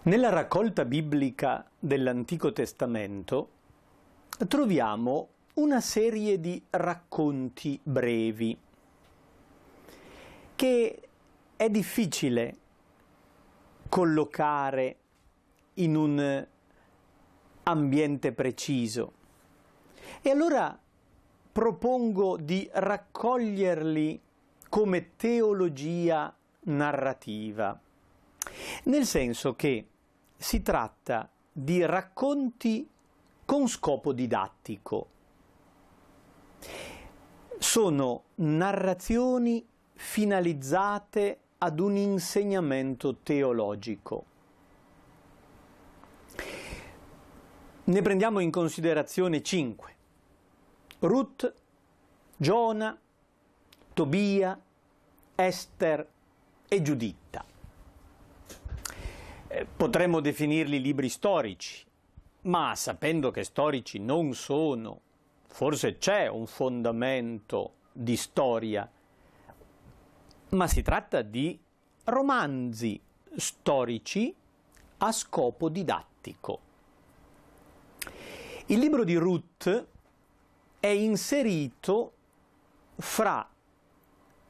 Nella raccolta biblica dell'Antico Testamento troviamo una serie di racconti brevi che è difficile collocare in un ambiente preciso. E allora propongo di raccoglierli come teologia narrativa, nel senso che si tratta di racconti con scopo didattico. Sono narrazioni finalizzate ad un insegnamento teologico. Ne prendiamo in considerazione 5. Ruth, Giona, Tobia, Ester e Giuditta. Potremmo definirli libri storici, ma sapendo che storici non sono, forse c'è un fondamento di storia, ma si tratta di romanzi storici a scopo didattico. Il libro di Ruth è inserito fra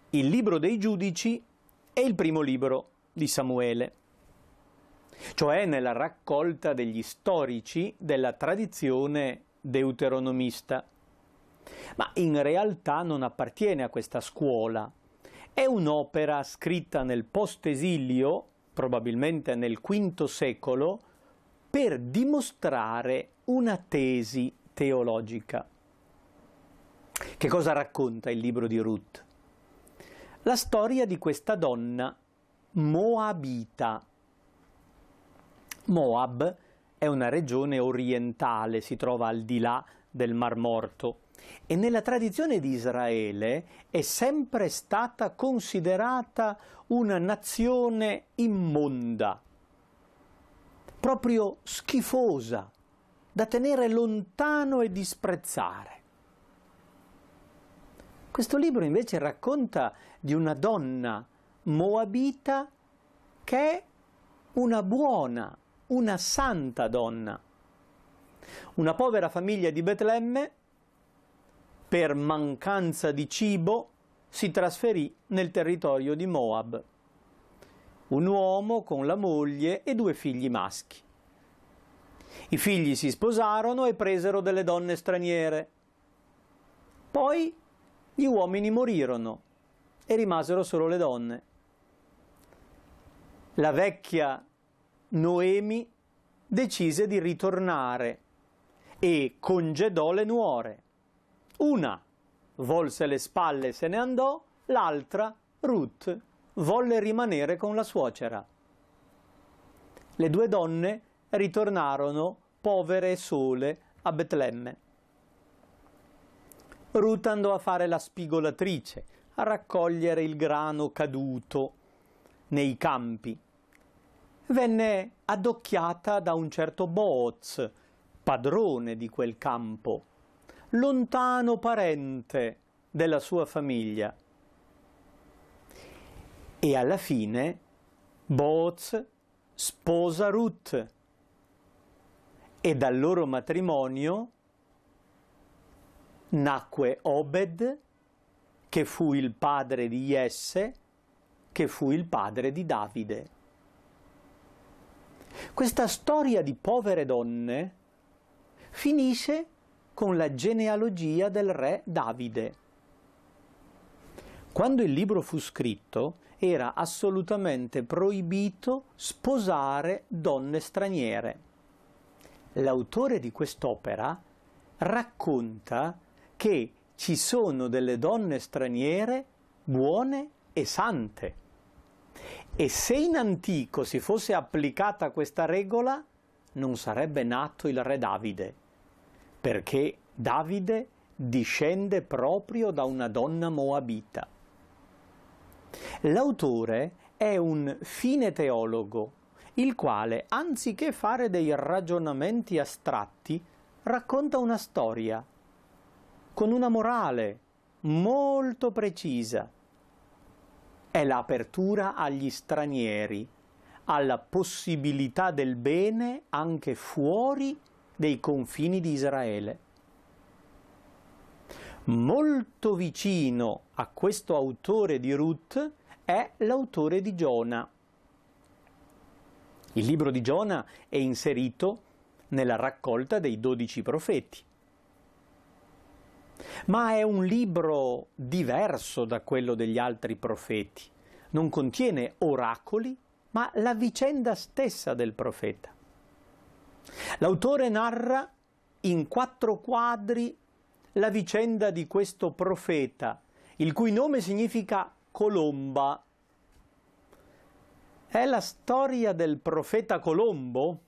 il libro dei Giudici e il primo libro di Samuele, cioè nella raccolta degli storici della tradizione deuteronomista. Ma in realtà non appartiene a questa scuola. È un'opera scritta nel post-esilio, probabilmente nel V secolo, per dimostrare una tesi teologica. Che cosa racconta il libro di Ruth? La storia di questa donna moabita. Moab è una regione orientale, si trova al di là del Mar Morto e nella tradizione di Israele è sempre stata considerata una nazione immonda, proprio schifosa, da tenere lontano e disprezzare. Questo libro invece racconta di una donna moabita che è una buona, una santa donna. Una povera famiglia di Betlemme, per mancanza di cibo, si trasferì nel territorio di Moab. Un uomo con la moglie e 2 figli maschi. I figli si sposarono e presero delle donne straniere. Poi gli uomini morirono e rimasero solo le donne. La vecchia Noemi decise di ritornare e congedò le nuore. Una volse le spalle e se ne andò, l'altra, Ruth, volle rimanere con la suocera. Le 2 donne ritornarono povere e sole a Betlemme. Ruth andò a fare la spigolatrice, a raccogliere il grano caduto nei campi. Venne addocchiata da un certo Booz, padrone di quel campo, lontano parente della sua famiglia. E alla fine Booz sposa Ruth e dal loro matrimonio nacque Obed, che fu il padre di Jesse, che fu il padre di Davide. Questa storia di povere donne finisce con la genealogia del re Davide. Quando il libro fu scritto, era assolutamente proibito sposare donne straniere. L'autore di quest'opera racconta che ci sono delle donne straniere buone e sante. E se in antico si fosse applicata questa regola, non sarebbe nato il re Davide, perché Davide discende proprio da una donna moabita. L'autore è un fine teologo, il quale, anziché fare dei ragionamenti astratti, racconta una storia, con una morale molto precisa. È l'apertura agli stranieri, alla possibilità del bene anche fuori dei confini di Israele. Molto vicino a questo autore di Ruth è l'autore di Giona. Il libro di Giona è inserito nella raccolta dei 12 profeti. Ma è un libro diverso da quello degli altri profeti. Non contiene oracoli, ma la vicenda stessa del profeta. L'autore narra in 4 quadri la vicenda di questo profeta, il cui nome significa colomba. È la storia del profeta Colombo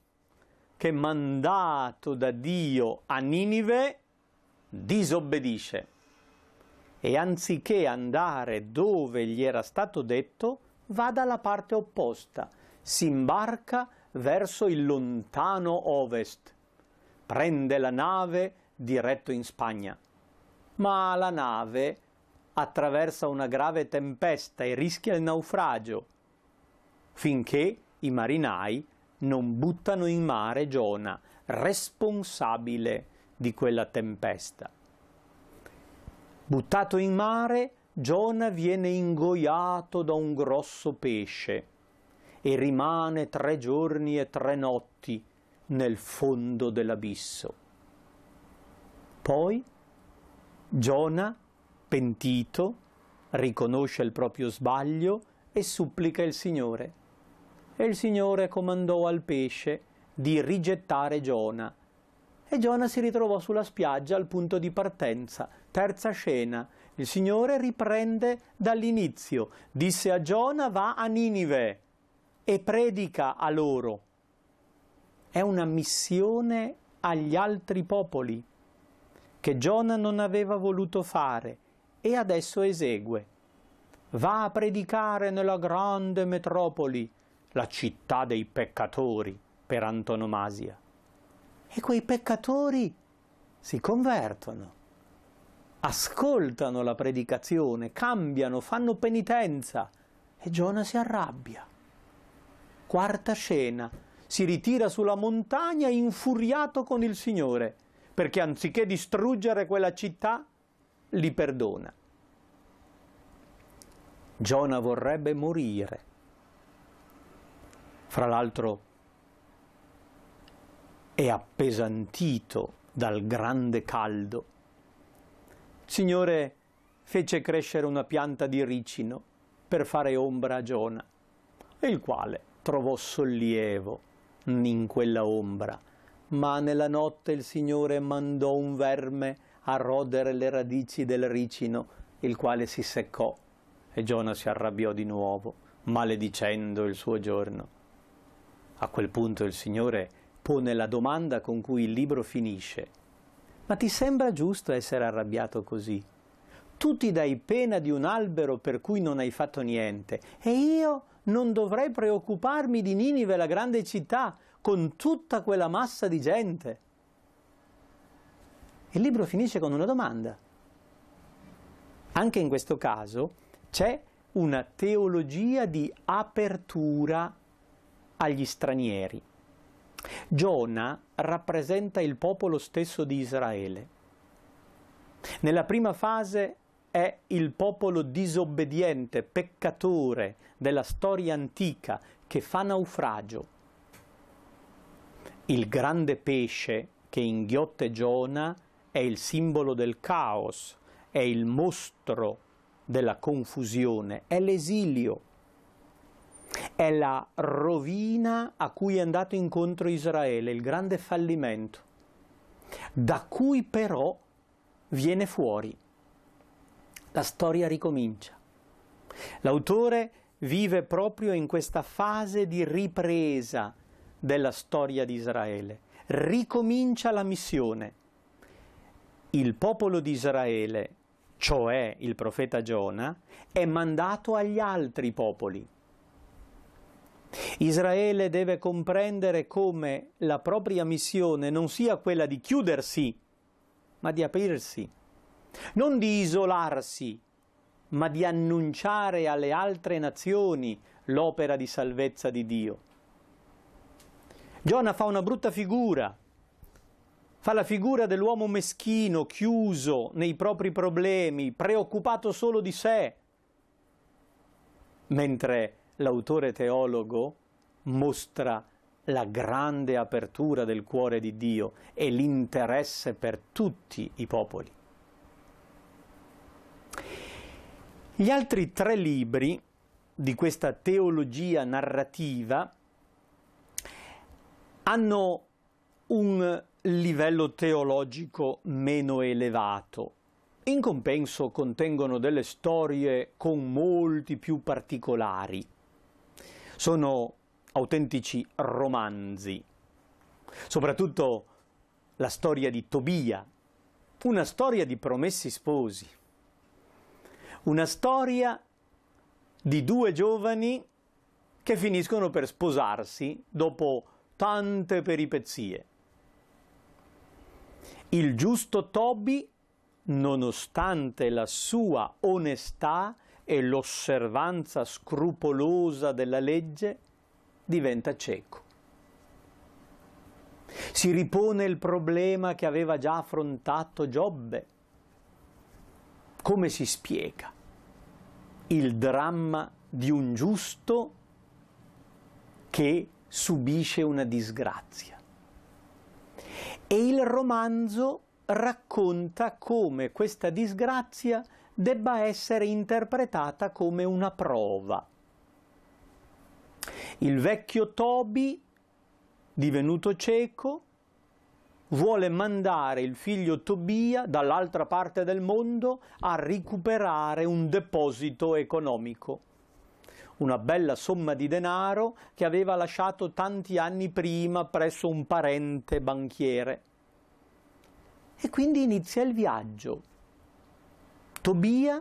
che, mandato da Dio a Ninive, disobbedisce e anziché andare dove gli era stato detto, va dalla parte opposta, si imbarca verso il lontano ovest, prende la nave diretto in Spagna. Ma la nave attraversa una grave tempesta e rischia il naufragio, finché i marinai non buttano in mare Giona, responsabile di quella tempesta. Buttato in mare, Giona viene ingoiato da un grosso pesce e rimane 3 giorni e 3 notti nel fondo dell'abisso. Poi Giona, pentito, riconosce il proprio sbaglio e supplica il Signore. E il Signore comandò al pesce di rigettare Giona. E Giona si ritrovò sulla spiaggia al punto di partenza. Terza scena. Il Signore riprende dall'inizio. Disse a Giona: va a Ninive e predica a loro. È una missione agli altri popoli che Giona non aveva voluto fare e adesso esegue. Va a predicare nella grande metropoli, la città dei peccatori per antonomasia. E quei peccatori si convertono, ascoltano la predicazione, cambiano, fanno penitenza e Giona si arrabbia. Quarta scena, si ritira sulla montagna infuriato con il Signore, perché anziché distruggere quella città, li perdona. Giona vorrebbe morire. Fra l'altro è appesantito dal grande caldo. Il Signore fece crescere una pianta di ricino per fare ombra a Giona, il quale trovò sollievo in quella ombra. Ma nella notte il Signore mandò un verme a rodere le radici del ricino, il quale si seccò e Giona si arrabbiò di nuovo, maledicendo il suo giorno. A quel punto il Signore pone la domanda con cui il libro finisce: ma ti sembra giusto essere arrabbiato così? Tu ti dai pena di un albero per cui non hai fatto niente, e io non dovrei preoccuparmi di Ninive, la grande città, con tutta quella massa di gente? Il libro finisce con una domanda. Anche in questo caso c'è una teologia di apertura agli stranieri. Giona rappresenta il popolo stesso di Israele. Nella prima fase è il popolo disobbediente, peccatore della storia antica che fa naufragio. Il grande pesce che inghiotte Giona è il simbolo del caos, è il mostro della confusione, è l'esilio, è la rovina a cui è andato incontro Israele, il grande fallimento, da cui però viene fuori. La storia ricomincia. L'autore vive proprio in questa fase di ripresa della storia di Israele. Ricomincia la missione. Il popolo di Israele, cioè il profeta Giona, è mandato agli altri popoli. Israele deve comprendere come la propria missione non sia quella di chiudersi, ma di aprirsi, non di isolarsi, ma di annunciare alle altre nazioni l'opera di salvezza di Dio. Giona fa una brutta figura, fa la figura dell'uomo meschino, chiuso nei propri problemi, preoccupato solo di sé, mentre l'autore teologo mostra la grande apertura del cuore di Dio e l'interesse per tutti i popoli. Gli altri 3 libri di questa teologia narrativa hanno un livello teologico meno elevato. In compenso contengono delle storie con molti più particolari. Sono autentici romanzi, soprattutto la storia di Tobia, una storia di promessi sposi, una storia di 2 giovani che finiscono per sposarsi dopo tante peripezie. Il giusto Tobi, nonostante la sua onestà e l'osservanza scrupolosa della legge, diventa cieco. Si ripone il problema che aveva già affrontato Giobbe. Come si spiega il dramma di un giusto che subisce una disgrazia? E il romanzo racconta come questa disgrazia debba essere interpretata come una prova. Il vecchio Tobi, divenuto cieco, vuole mandare il figlio Tobia dall'altra parte del mondo a recuperare un deposito economico, una bella somma di denaro che aveva lasciato tanti anni prima presso un parente banchiere. E quindi inizia il viaggio. Tobia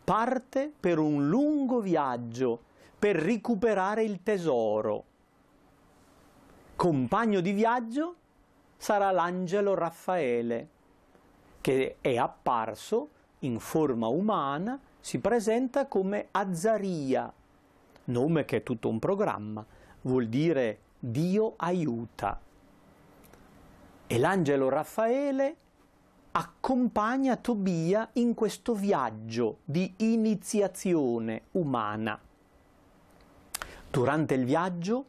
parte per un lungo viaggio per recuperare il tesoro. Compagno di viaggio sarà l'angelo Raffaele, che è apparso in forma umana, si presenta come Azzaria, nome che è tutto un programma, vuol dire Dio aiuta. E l'angelo Raffaele accompagna Tobia in questo viaggio di iniziazione umana. Durante il viaggio,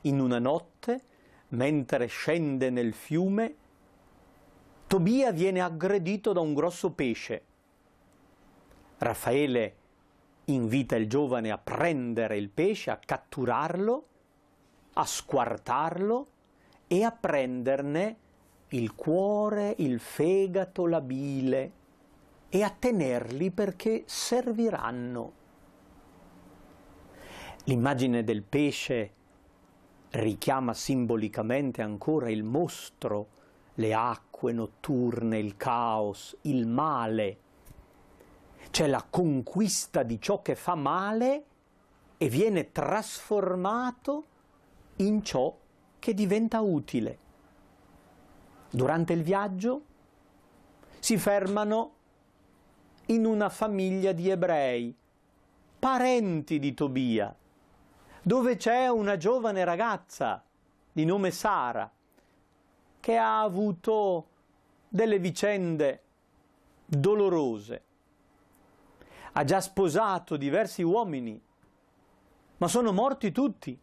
in una notte, mentre scende nel fiume, Tobia viene aggredito da un grosso pesce. Raffaele invita il giovane a prendere il pesce, a catturarlo, a squartarlo e a prenderne il cuore, il fegato, la bile e a tenerli perché serviranno. L'immagine del pesce richiama simbolicamente ancora il mostro, le acque notturne, il caos, il male. C'è la conquista di ciò che fa male e viene trasformato in ciò che diventa utile. Durante il viaggio si fermano in una famiglia di ebrei, parenti di Tobia, dove c'è una giovane ragazza di nome Sara, che ha avuto delle vicende dolorose. Ha già sposato diversi uomini, ma sono morti tutti,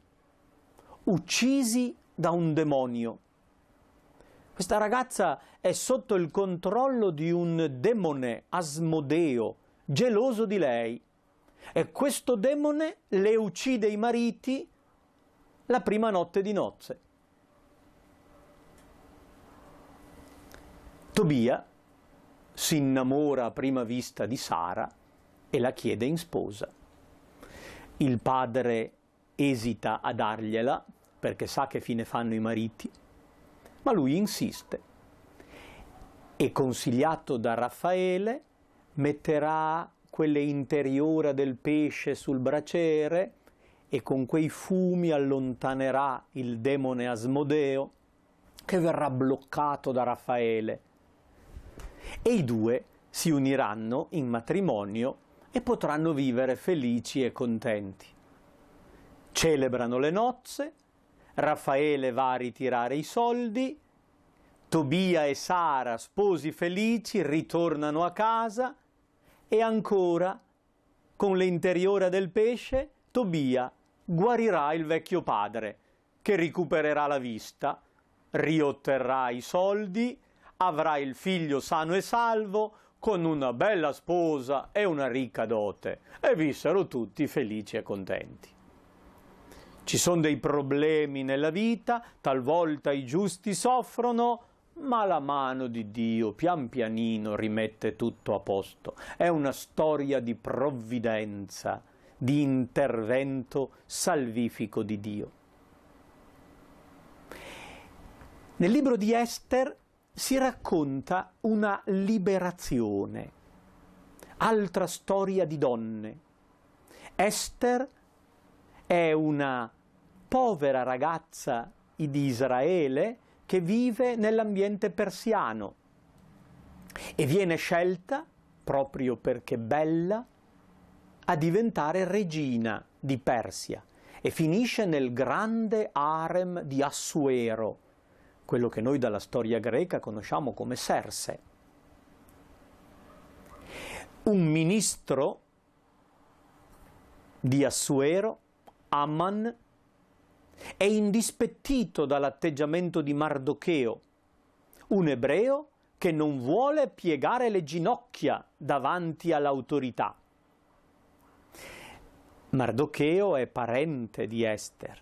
uccisi da un demonio. Questa ragazza è sotto il controllo di un demone, Asmodeo, geloso di lei. E questo demone le uccide i mariti la prima notte di nozze. Tobia si innamora a prima vista di Sara e la chiede in sposa. Il padre esita a dargliela perché sa che fine fanno i mariti, ma lui insiste e, consigliato da Raffaele, metterà quelle interiora del pesce sul braciere e con quei fumi allontanerà il demone Asmodeo, che verrà bloccato da Raffaele. E i due si uniranno in matrimonio e potranno vivere felici e contenti. Celebrano le nozze, Raffaele va a ritirare i soldi, Tobia e Sara, sposi felici, ritornano a casa e ancora, con l'interiora del pesce, Tobia guarirà il vecchio padre, che recupererà la vista, riotterrà i soldi, avrà il figlio sano e salvo, con una bella sposa e una ricca dote, e vissero tutti felici e contenti. Ci sono dei problemi nella vita, talvolta i giusti soffrono, ma la mano di Dio pian pianino rimette tutto a posto. È una storia di provvidenza, di intervento salvifico di Dio. Nel libro di Ester si racconta una liberazione, altra storia di donne. Ester è una povera ragazza di Israele che vive nell'ambiente persiano e viene scelta, proprio perché bella, a diventare regina di Persia e finisce nel grande harem di Assuero, quello che noi dalla storia greca conosciamo come Serse. Un ministro di Assuero, Aman, è indispettito dall'atteggiamento di Mardocheo, un ebreo che non vuole piegare le ginocchia davanti all'autorità. Mardocheo è parente di Ester.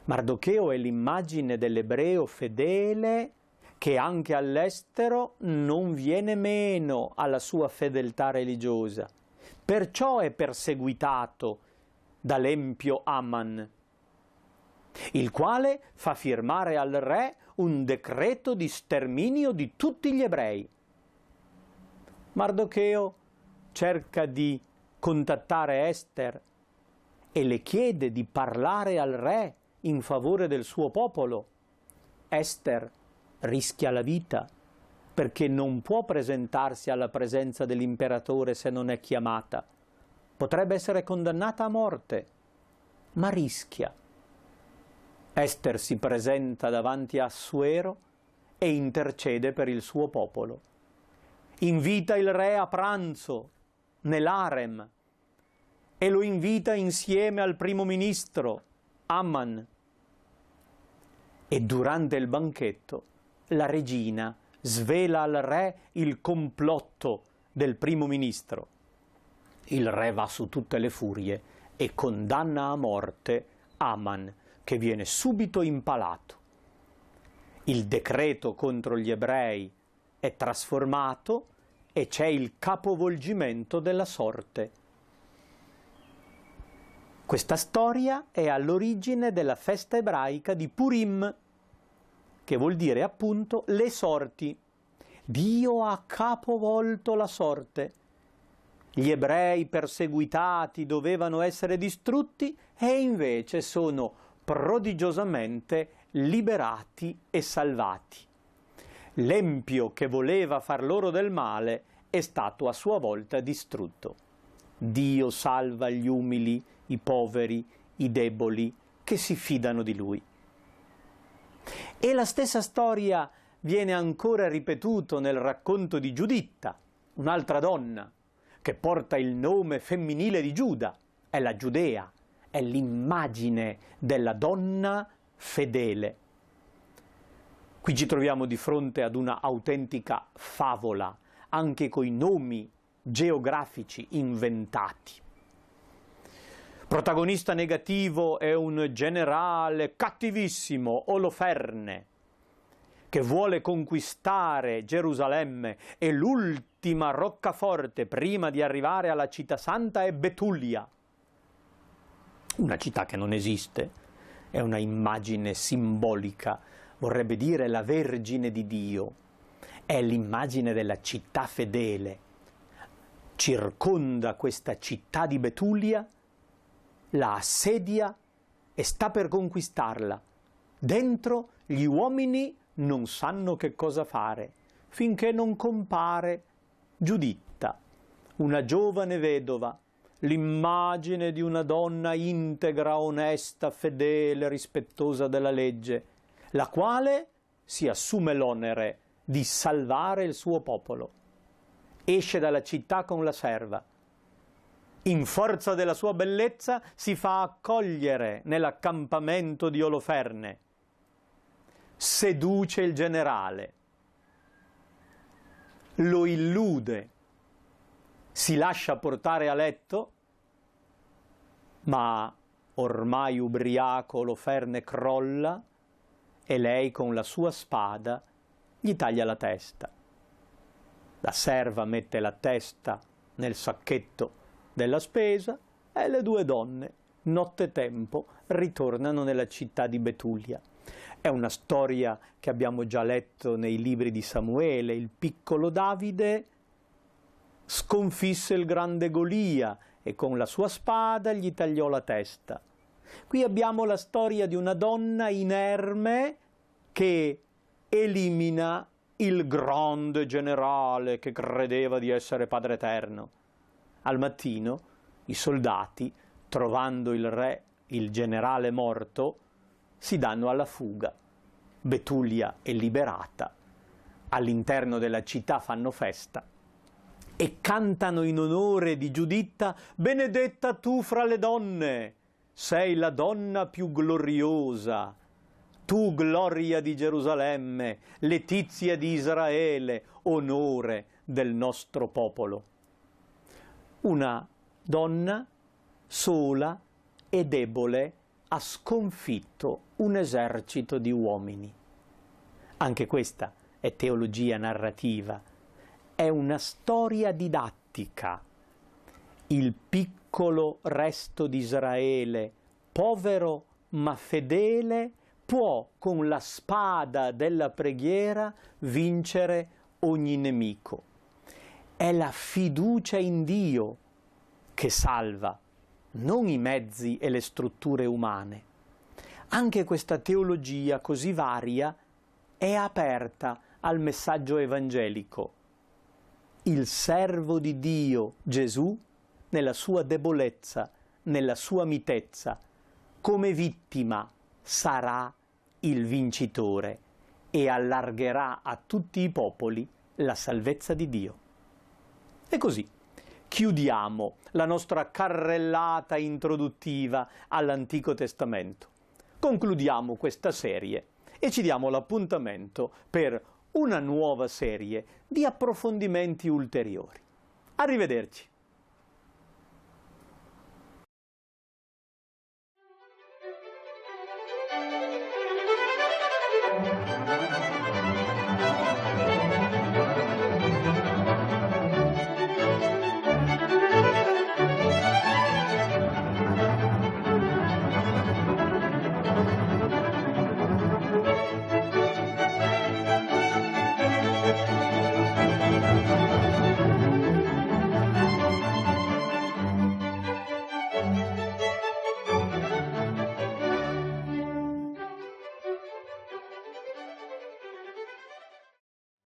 Mardocheo è l'immagine dell'ebreo fedele che anche all'estero non viene meno alla sua fedeltà religiosa. Perciò è perseguitato dall'empio Aman, il quale fa firmare al re un decreto di sterminio di tutti gli ebrei. Mardocheo cerca di contattare Ester e le chiede di parlare al re in favore del suo popolo. Ester rischia la vita perché non può presentarsi alla presenza dell'imperatore se non è chiamata. Potrebbe essere condannata a morte, ma rischia. Ester si presenta davanti a Assuero e intercede per il suo popolo. Invita il re a pranzo nell'harem e lo invita insieme al primo ministro, Aman. E durante il banchetto la regina svela al re il complotto del primo ministro. Il re va su tutte le furie e condanna a morte Aman, che viene subito impalato. Il decreto contro gli ebrei è trasformato e c'è il capovolgimento della sorte. Questa storia è all'origine della festa ebraica di Purim, che vuol dire appunto le sorti. Dio ha capovolto la sorte. Gli ebrei perseguitati dovevano essere distrutti e invece sono prodigiosamente liberati e salvati. L'empio che voleva far loro del male è stato a sua volta distrutto. Dio salva gli umili, i poveri, i deboli, che si fidano di Lui. E la stessa storia viene ancora ripetuta nel racconto di Giuditta, un'altra donna, che porta il nome femminile di Giuda, è la Giudea, è l'immagine della donna fedele. Qui ci troviamo di fronte ad una autentica favola, anche coi nomi geografici inventati. Protagonista negativo è un generale cattivissimo, Oloferne, che vuole conquistare Gerusalemme e l'ultima roccaforte prima di arrivare alla città santa è Betulia, una città che non esiste, è una immagine simbolica, vorrebbe dire la Vergine di Dio, è l'immagine della città fedele. Circonda questa città di Betulia, la assedia e sta per conquistarla. Dentro gli uomini non sanno che cosa fare, finché non compare Giuditta, una giovane vedova, l'immagine di una donna integra, onesta, fedele, rispettosa della legge, la quale si assume l'onere di salvare il suo popolo. Esce dalla città con la serva. In forza della sua bellezza si fa accogliere nell'accampamento di Oloferne. Seduce il generale, lo illude, si lascia portare a letto, ma ormai ubriaco Oloferne crolla e lei con la sua spada gli taglia la testa. La serva mette la testa nel sacchetto della spesa e le due donne, nottetempo, ritornano nella città di Betulia. È una storia che abbiamo già letto nei libri di Samuele. Il piccolo Davide sconfisse il grande Golia e con la sua spada gli tagliò la testa. Qui abbiamo la storia di una donna inerme che elimina il grande generale che credeva di essere Padre Eterno. Al mattino i soldati, trovando il re, il generale morto, si danno alla fuga. Betulia è liberata, all'interno della città fanno festa e cantano in onore di Giuditta: benedetta tu fra le donne, sei la donna più gloriosa, tu gloria di Gerusalemme, letizia di Israele, onore del nostro popolo. Una donna sola e debole ha sconfitto un esercito di uomini. Anche questa è teologia narrativa, è una storia didattica. Il piccolo resto di Israele, povero ma fedele, può con la spada della preghiera vincere ogni nemico. È la fiducia in Dio che salva, non i mezzi e le strutture umane. Anche questa teologia così varia è aperta al messaggio evangelico. Il servo di Dio, Gesù, nella sua debolezza, nella sua mitezza, come vittima sarà il vincitore e allargherà a tutti i popoli la salvezza di Dio. E così chiudiamo la nostra carrellata introduttiva all'Antico Testamento. Concludiamo questa serie e ci diamo l'appuntamento per una nuova serie di approfondimenti ulteriori. Arrivederci.